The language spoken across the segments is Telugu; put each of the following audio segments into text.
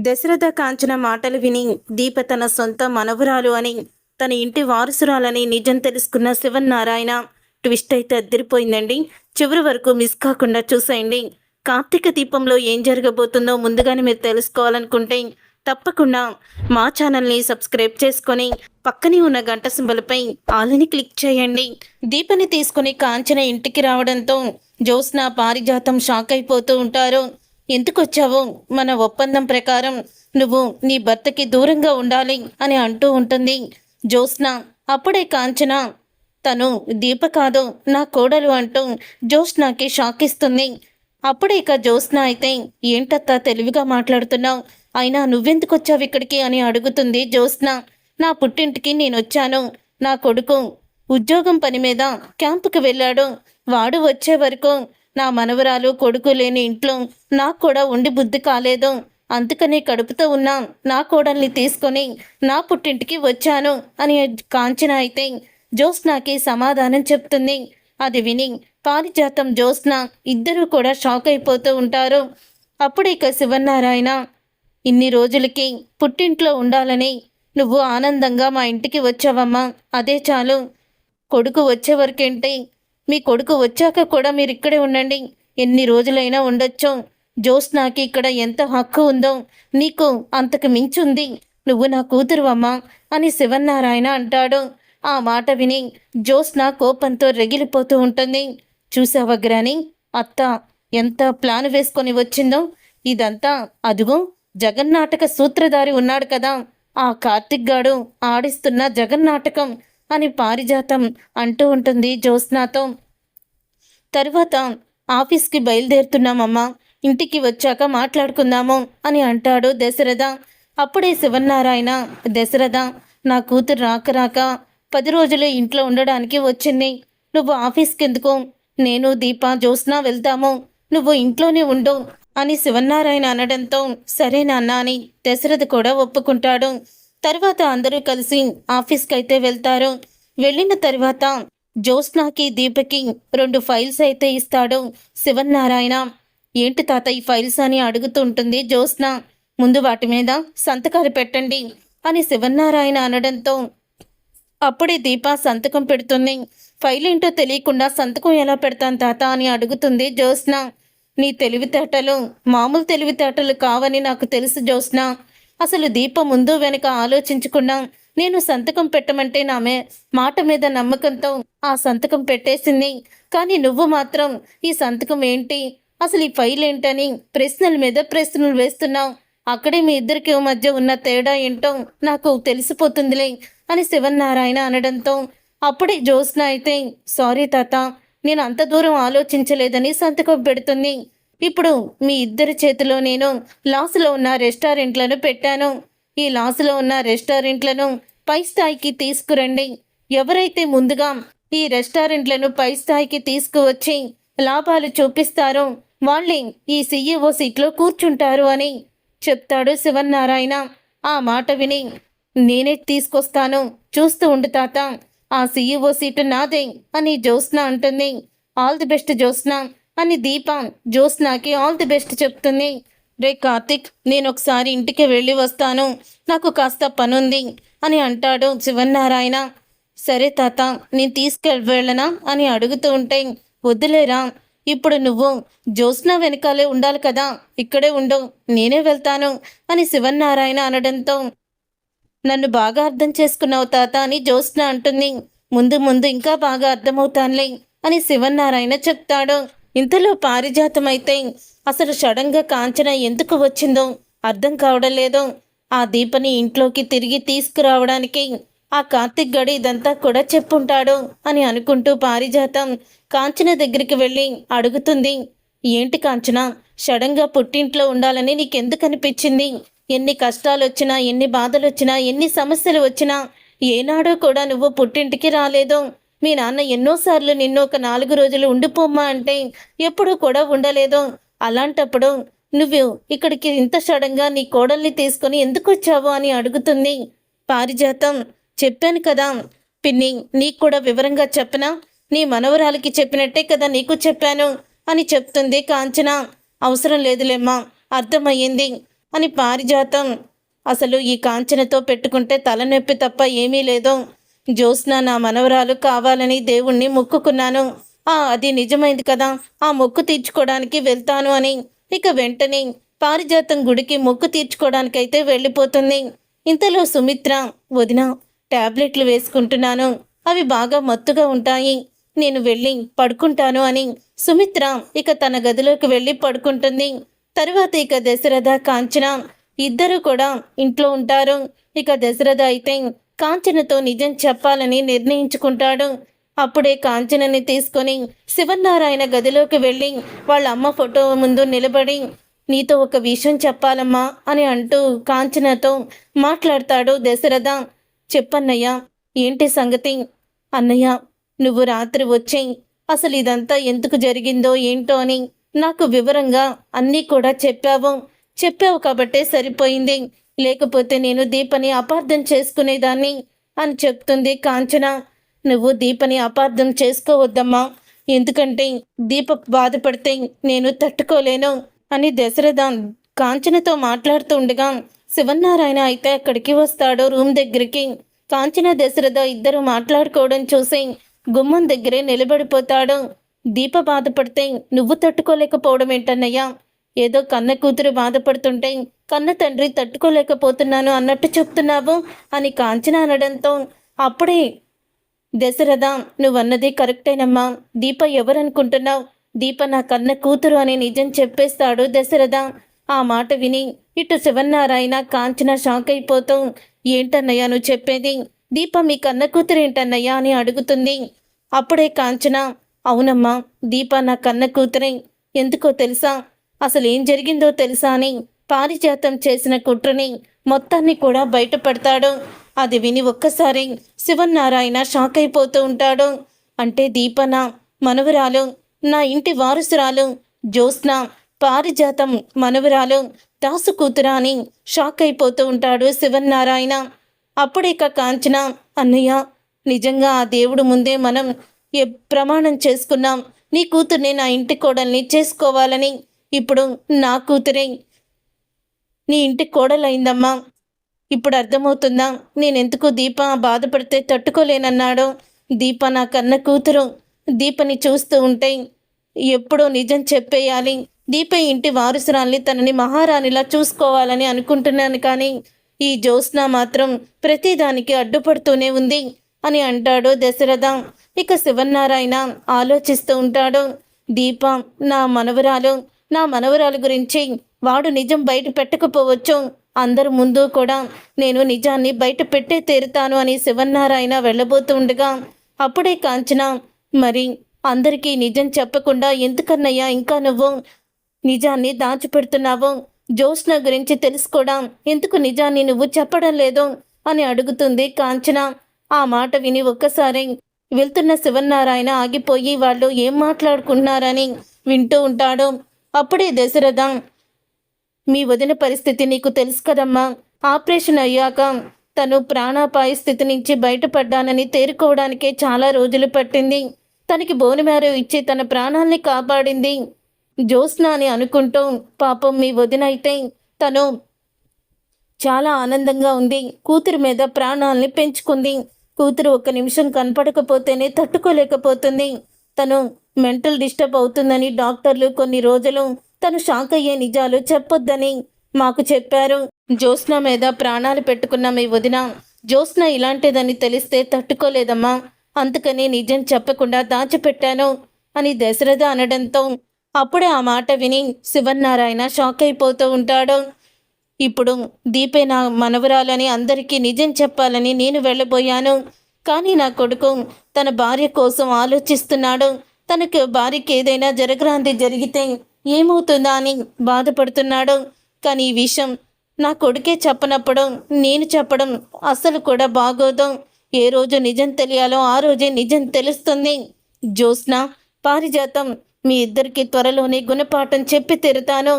దశరథ కాంచన మాటలు విని దీప తన సొంత మనవరాలు అని, తన ఇంటి వారసురాలని నిజం తెలుసుకున్న శివన్నారాయణ ట్విస్ట్ అయితే అద్దరిపోయిందండి. చివరి వరకు మిస్ కాకుండా చూసేయండి. కార్తీక దీపంలో ఏం జరగబోతుందో ముందుగానే మీరు తెలుసుకోవాలనుకుంటే తప్పకుండా మా ఛానల్ని సబ్స్క్రైబ్ చేసుకొని పక్కనే ఉన్న గంట సింబల్పై ఆల్ని క్లిక్ చేయండి. దీపని తీసుకుని కాంచన ఇంటికి రావడంతో జ్యోత్స్న పారిజాతం షాక్ అయిపోతూ ఉంటారు. ఎందుకొచ్చావు? మన ఒప్పందం ప్రకారం నువ్వు నీ భర్తకి దూరంగా ఉండాలి అని అంటూ ఉంటుంది జ్యోత్స్న. అప్పుడే కాంచన తను దీప కాదు నా కోడలు అంటూ జ్యోత్స్నకి షాక్ ఇస్తుంది. అప్పుడే ఇక జ్యోత్స్న అయితే ఏంటత్తా తెలివిగా మాట్లాడుతున్నావు, అయినా నువ్వెందుకు వచ్చావు ఇక్కడికి అని అడుగుతుంది జ్యోత్స్న. నా పుట్టింటికి నేను వచ్చాను. నా కొడుకు ఉద్యోగం పని మీద క్యాంపుకి వెళ్ళాడు. వాడు వచ్చే వరకు నా మనవరాలు కొడుకు లేని ఇంట్లో నాకు కూడా ఉండి బుద్ధి కాలేదు. అందుకని కడుపుతో ఉన్నా నా కోడల్ని తీసుకొని నా పుట్టింటికి వచ్చాను అని కాంచన అయితే జ్యోత్స్నకి సమాధానం చెప్తుంది. అది విని పారిజాతం జ్యోత్స్న ఇద్దరూ కూడా షాక్ అయిపోతూ ఉంటారు. అప్పుడు ఇక శివన్నారాయణ, ఇన్ని రోజులకి పుట్టింట్లో ఉండాలని నువ్వు ఆనందంగా మా ఇంటికి వచ్చావమ్మా, అదే చాలు. కొడుకు వచ్చే వరకేంటి, మీ కొడుకు వచ్చాక కూడా మీరు ఇక్కడే ఉండండి, ఎన్ని రోజులైనా ఉండొచ్చు. జ్యోత్స్నకి ఇక్కడ ఎంత హక్కు ఉందో నీకు అంతకు మించుంది. నువ్వు నా కూతురు అమ్మా అని శివన్నారాయణ అంటాడు. ఆ మాట విని జ్యోత్స్న కోపంతో రగిలిపోతూ ఉంటుంది. చూసావా గ్రాని, అత్త ఎంత ప్లాన్ వేసుకొని వచ్చిందో. ఇదంతా అదుగో జగన్నాటక సూత్రధారి ఉన్నాడు కదా, ఆ కార్తిక్ గాడు ఆడిస్తున్న జగన్నాటకం అని పారిజాతం అంటూ ఉంటుంది జ్యోత్స్నతో. తరువాత ఆఫీస్కి బయలుదేరుతున్నామమ్మా, ఇంటికి వచ్చాక మాట్లాడుకుందాము అని అంటాడు దశరథ. అప్పుడే శివన్నారాయణ, దశరథ నా కూతురు రాక 10 రోజులు ఇంట్లో ఉండడానికి వచ్చింది. నువ్వు ఆఫీస్కి ఎందుకు? నేను దీప జ్యోత్స్న వెళ్తాము, నువ్వు ఇంట్లోనే ఉండు అని శివన్నారాయణ అనడంతో సరే నాన్న అని దశరథ కూడా ఒప్పుకుంటాడు. తర్వాత అందరూ కలిసి ఆఫీస్కి అయితే వెళ్తారు. వెళ్ళిన తర్వాత జ్యోత్స్నకి దీపకి 2 ఫైల్స్ అయితే ఇస్తాడు శివన్నారాయణ. ఏంటి తాత ఈ ఫైల్స్ అని అడుగుతూ ఉంటుంది జ్యోత్స్న. ముందు వాటి మీద సంతకాలు పెట్టండి అని శివన్నారాయణ అనడంతో అప్పుడే దీప సంతకం పెడుతుంది. ఫైల్ ఏంటో తెలియకుండా సంతకం ఎలా పెడతాను తాత అని అడుగుతుంది జ్యోత్స్న. నీ తెలివితేటలు మామూలు తెలివితేటలు కావని నాకు తెలుసు జ్యోత్స్న. అసలు దీప ముందు వెనుక ఆలోచించకుండా నేను సంతకం పెట్టమంటే నామే మాట మీద నమ్మకంతో ఆ సంతకం పెట్టేసింది. కానీ నువ్వు మాత్రం ఈ సంతకం ఏంటి, అసలు ఈ ఫైల్ ఏంటని ప్రశ్నల మీద ప్రశ్నలు వేస్తున్నావు. అక్కడే మీ ఇద్దరికి మధ్య ఉన్న తేడా ఏంటో నాకు తెలిసిపోతుందిలే అని శివన్నారాయణ అనడంతో అప్పుడే జ్యోత్స్న అయితే సారీ తాత, నేను అంత దూరం ఆలోచించలేదని సంతకం పెడుతుంది. ఇప్పుడు మీ ఇద్దరి చేతిలో నేను లాస్లో ఉన్న రెస్టారెంట్లను పెట్టాను. ఈ లాస్లో ఉన్న రెస్టారెంట్లను పై స్థాయికి తీసుకురండి. ఎవరైతే ముందుగా ఈ రెస్టారెంట్లను పై స్థాయికి తీసుకువచ్చి లాభాలు చూపిస్తారో వాళ్ళే ఈ CEO సీట్లో కూర్చుంటారు అని చెప్తాడు శివన్నారాయణ. ఆ మాట విని నేనే తీసుకొస్తాను, చూస్తూ ఉండు తాత, ఆ CEO సీటు నాదే అని జ్యోత్స్న అంటుంది. ఆల్ ది బెస్ట్ జ్యోత్స్న అని దీప జ్యోత్స్నకి ఆల్ ది బెస్ట్ చెప్తుంది. రే కార్తిక్, నేను ఒకసారి ఇంటికి వెళ్ళి వస్తాను, నాకు కాస్త పనుంది అని అంటాడు శివన్నారాయణ. సరే తాత, నేను వెళ్ళనా అని అడుగుతూ ఉంటే వద్దులేరా, ఇప్పుడు నువ్వు జ్యోత్స్న వెనకాలే ఉండాలి కదా, ఇక్కడే ఉండు, నేనే వెళ్తాను అని శివన్నారాయణ అనడంతో నన్ను బాగా అర్థం చేసుకున్నావు తాత అని జ్యోత్స్న అంటుంది. ముందు ముందు ఇంకా బాగా అర్థమవుతానులే అని శివన్నారాయణ చెప్తాడు. ఇంతలో పారిజాతం అయితే అసలు సడన్గా కాంచన ఎందుకు వచ్చిందో అర్థం కావడం లేదు. ఆ దీపని ఇంట్లోకి తిరిగి తీసుకురావడానికి ఆ కార్తిక్ గడి ఇదంతా కూడా చెప్పుంటాడు అని అనుకుంటూ పారిజాతం కాంచన దగ్గరికి వెళ్ళి అడుగుతుంది. ఏంటి కాంచన, సడన్గా పుట్టింట్లో ఉండాలని నీకెందుకు అనిపించింది? ఎన్ని కష్టాలు వచ్చినా, ఎన్ని బాధలు వచ్చినా, ఎన్ని సమస్యలు వచ్చినా ఏనాడో కూడా నువ్వు పుట్టింటికి రాలేదు. మీ నాన్న ఎన్నోసార్లు నిన్ను ఒక 4 రోజులు ఉండిపోమ్మా అంటే ఎప్పుడూ కూడా ఉండలేదు. అలాంటప్పుడు నువ్వు ఇక్కడికి ఇంత సడన్గా నీ కోడల్ని తీసుకొని ఎందుకు వచ్చావు అని అడుగుతుంది. పారిజాతం, చెప్పాను కదా పిన్ని, నీకు కూడా వివరంగా చెప్పనా? నీ మనవరాలికి చెప్పినట్టే కదా నీకు చెప్పాను అని చెప్తుంది కాంచన. అవసరం లేదులేమ్మా, అర్థమయ్యింది. అని పారిజాతం అసలు ఈ కాంచనతో పెట్టుకుంటే తలనొప్పి తప్ప ఏమీ లేదు. జ్యోత్స్న నా మనవరాలు కావాలని దేవుణ్ణి మొక్కుకున్నాను. అది నిజమైంది కదా, ఆ మొక్కు తీర్చుకోవడానికి వెళ్తాను అని ఇక వెంటనే పారిజాతం గుడికి మొక్కు తీర్చుకోవడానికైతే వెళ్ళిపోతుంది. ఇంతలో సుమిత్ర, వదిన టాబ్లెట్లు వేసుకుంటున్నాను, అవి బాగా మత్తుగా ఉంటాయి, నేను వెళ్ళి పడుకుంటాను అని సుమిత్ర ఇక తన గదిలోకి వెళ్ళి పడుకుంటుంది. తరువాత ఇక దశరథ కాంచన ఇద్దరు కూడా ఇంట్లో ఉంటారు. ఇక దశరథ అయితే కాంచనతో నిజం చెప్పాలని నిర్ణయించుకుంటాడు. అప్పుడే కాంచనని తీసుకొని శివనారాయణ గదిలోకి వెళ్ళి వాళ్ళ అమ్మ ఫోటో ముందు నిలబడి, నీతో ఒక విషయం చెప్పాలమ్మా అని అంటూ కాంచనతో మాట్లాడతాడు దశరథ. చెప్పన్నయ్య, ఏంటి సంగతి? అన్నయ్య, నువ్వు రాత్రి వచ్చి అసలు ఇదంతా ఎందుకు జరిగిందో ఏంటో అని నాకు వివరంగా అన్నీ కూడా చెప్పావు కాబట్టే సరిపోయింది, లేకపోతే నేను దీపని అపార్థం చేసుకునేదాన్ని అని చెప్తుంది కాంచన. నువ్వు దీపని అపార్థం చేసుకోవద్దమ్మా, ఎందుకంటే దీప బాధపడితే నేను తట్టుకోలేను అని దశరథ కాంచనతో మాట్లాడుతూ ఉండగా శివనారాయణ అయితే అక్కడికి వస్తాడు రూమ్ దగ్గరికి. కాంచన దశరథ ఇద్దరు మాట్లాడుకోవడం చూసి గుమ్మం దగ్గరే నిలబడిపోతాడు. దీప బాధపడితే నువ్వు తట్టుకోలేకపోవడం ఏంటన్నయ్యా? ఏదో కన్న కూతురు బాధపడుతుంటే కన్న తండ్రి తట్టుకోలేకపోతున్నాను అన్నట్టు చెప్తున్నావు అని కాంచన అనడంతో అప్పుడే దశరథ, నువ్వన్నది కరెక్టేనమ్మా, దీప ఎవరనుకుంటున్నావు? దీప నా కన్న కూతురు అని నిజం చెప్పేస్తాడు దశరథ. ఆ మాట విని ఇటు శివనారాయణ కాంచన షాక్ అయిపోతూ, ఏంటన్నయ్యా నువ్వు చెప్పేది? దీప మీ కన్న కూతురు ఏంటన్నయ్యా అని అడుగుతుంది. అప్పుడే కాంచన, అవునమ్మా, దీప నా కన్న కూతురే. ఎందుకో తెలుసా? అసలు ఏం జరిగిందో తెలుసా అని పారిజాతం చేసిన కుట్రని మొత్తాన్ని కూడా బయటపడతాడు. అది విని ఒక్కసారి శివనారాయణ షాక్ అయిపోతూ ఉంటాడు. అంటే దీపన మనవరాలు, నా ఇంటి వారసురాలు జ్యోత్స్న పారిజాతం మనవరాలు దాసు కూతురా అని షాక్ అయిపోతూ ఉంటాడు శివనారాయణ. అప్పుడిక కాంచన, అన్నయ్య, నిజంగా ఆ దేవుడు ముందే మనం ప్రమాణం చేసుకున్నాం, నీ కూతుర్ని నా ఇంటి కోడల్ని చేసుకోవాలని. ఇప్పుడు నా కూతురే నీ ఇంటి కోడలైందమ్మా. ఇప్పుడు అర్థమవుతుందా నేనెందుకు దీప బాధపడితే తట్టుకోలేనన్నాడు? దీప నా కన్న కూతురు. దీపని చూస్తూ ఉంటే ఎప్పుడో నిజం చెప్పేయాలి, దీప ఇంటి వారసురాల్ని తనని మహారాణిలా చూసుకోవాలని అనుకుంటున్నాను, కానీ ఈ జ్యోత్స్న మాత్రం ప్రతిదానికి అడ్డుపడుతూనే ఉంది అని అంటాడు దశరథ. ఇక శివనారాయణ ఆలోచిస్తూ ఉంటాడు. దీప నా మనవరాలు గురించి వాడు నిజం బయట పెట్టకపోవచ్చు, అందరి ముందు కూడా నేను నిజాన్ని బయట పెట్టే తీరుతాను అని శివనారాయణ వెళ్ళబోతూ ఉండగా అప్పుడే కాంచన, మరి అందరికీ నిజం చెప్పకుండా ఎందుకన్నయ్యా ఇంకా నువ్వు నిజాన్ని దాచిపెడుతున్నావు? జ్యోత్స్న గురించి తెలుసుకోవడం ఎందుకు నిజాన్ని నువ్వు చెప్పడం లేదు అని అడుగుతుంది కాంచన. ఆ మాట విని ఒక్కసారి వెళ్తున్న శివనారాయణ ఆగిపోయి వాళ్ళు ఏం మాట్లాడుకుంటున్నారని వింటూ ఉంటాడు. అప్పుడే దశరథ, మీ వదిన పరిస్థితి నీకు తెలుసు కదమ్మా, ఆపరేషన్ అయ్యాక తను ప్రాణాపాయ స్థితి నుంచి బయటపడ్డానని తేరుకోవడానికే చాలా రోజులు పట్టింది. తనకి బోనుమేర ఇచ్చి తన ప్రాణాల్ని కాపాడింది జ్యోత్స్న అని అనుకుంటూ, పాపం మీ వదిన అయితే తను చాలా ఆనందంగా ఉంది, కూతురు మీద ప్రాణాల్ని పెంచుకుంది. కూతురు ఒక్క నిమిషం కనపడకపోతేనే తట్టుకోలేకపోతుంది, తను మెంటల్ డిస్టర్బ్ అవుతుందని డాక్టర్లు కొన్ని రోజులు తను షాక్ అయ్యే నిజాలు చెప్పొద్దని మాకు చెప్పారు. జ్యోత్స్న మీద ప్రాణాలు పెట్టుకున్న మీ వదిన జ్యోత్స్న ఇలాంటిదని తెలిస్తే తట్టుకోలేదమ్మా, అందుకని నిజం చెప్పకుండా దాచిపెట్టాను అని దశరథ అనడంతో అప్పుడే ఆ మాట విని శివనారాయణ షాక్ అయిపోతూ ఉంటాడు. ఇప్పుడు దీపే నా మనవరాలని అందరికీ నిజం చెప్పాలని నేను వెళ్ళబోయాను, కానీ నా కొడుకు తన భార్య కోసం ఆలోచిస్తున్నాడు. తనకు భార్యకి ఏదైనా జరగరాంది జరిగితే ఏమవుతుందా అని బాధపడుతున్నాడు. కానీ ఈ విషయం నా కొడుకే చెప్పనప్పుడు నేను చెప్పడం అస్సలు కూడా బాగోదు. ఏ రోజు నిజం తెలియాలో ఆ రోజే నిజం తెలుస్తుంది. జ్యోత్స్న, పారిజాతం, మీ ఇద్దరికి త్వరలోనే గుణపాఠం చెప్పి తీరుతాను.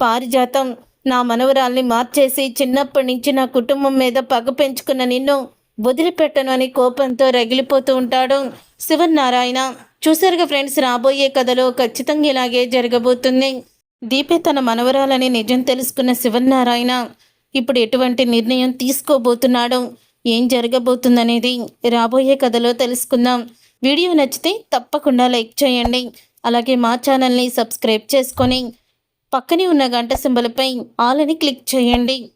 పారిజాతం, నా మనవరాల్ని మార్చేసి చిన్నప్పటి నుంచి నా కుటుంబం మీద పగ పెంచుకున్న నిన్ను వదిలిపెట్టను అని కోపంతో రగిలిపోతూ ఉంటాడు శివనారాయణ. చూసారుగా ఫ్రెండ్స్, రాబోయే కథలో ఖచ్చితంగా ఇలాగే జరగబోతుంది. దీపే తన మనవరాలని నిజం తెలుసుకున్న శివనారాయణ ఇప్పుడు ఎటువంటి నిర్ణయం తీసుకోబోతున్నాడో, ఏం జరగబోతుందనేది రాబోయే కథలో తెలుసుకుందాం. వీడియో నచ్చితే తప్పకుండా లైక్ చేయండి. అలాగే మా ఛానల్ని సబ్స్క్రైబ్ చేసుకొని పక్కనే ఉన్న గంట సింబల్పై ఆల్ అని క్లిక్ చేయండి.